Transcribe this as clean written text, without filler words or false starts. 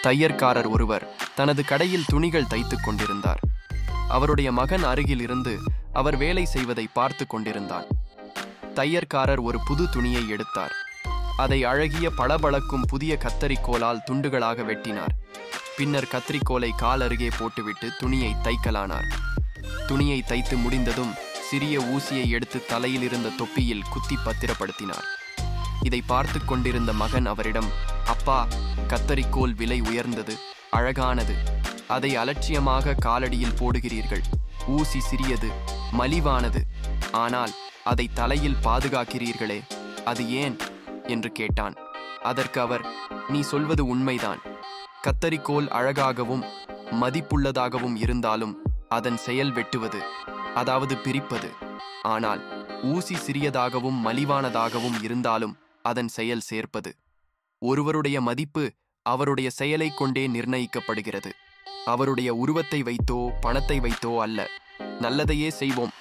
தையற்காரர் ஒருவர் தனது கடையில் துணிகள் தைத்துக் கொண்டிருந்தார். அவருடைய மகன் அருகில் இருந்து அவர் வேலை செய்வதை பார்த்து கொண்டிருந்தான். தையற்காரர் ஒரு புது துணியை எடுத்தார். அதை அழகிய பளபளக்கும் புதிய கத்தரிக்கோலால் துண்டுகளாக வெட்டினார். பின்னர் கத்தரிக்கோலை கால் அருகே போட்டுவிட்டு துணியை தைக்கலானார். துணியை தைத்து முடிந்ததும் சிறிய ஊசியை எடுத்து தலையில் இருந்த தொப்பியில் குத்தி பத்திரப்படுத்தினார். இதை பார்த்து கொண்டிருந்த மகன் அவரிடம், அப்பா, கத்தரிக்கோல் விலை உயர்ந்தது, அழகானது. அதை அலட்சியமாக காலடியில் போடுகிறீர்கள். ஊசி சிறியது, மலிவானது. ஆனால் அதை தலையில் பாதுகாக்கிறீர்களே, அது ஏன் என்று கேட்டான். அதற்கு அவர், நீ சொல்வது உண்மைதான். கத்தரிக்கோல் அழகாகவும் மதிப்புள்ளதாகவும் இருந்தாலும் அதன் செயல் வெட்டுவது, அதாவது பிரிப்பது. ஆனால் ஊசி சிறியதாகவும் மலிவானதாகவும் இருந்தாலும் அதன் செயல் சேர்ப்பது. ஒருவருடைய மதிப்பு அவருடைய செயலை கொண்டே நிர்ணயிக்கப்படுகிறது. அவருடைய உருவத்தை வைத்தோ பணத்தை வைத்தோ அல்ல. நல்லதையே செய்வோம்.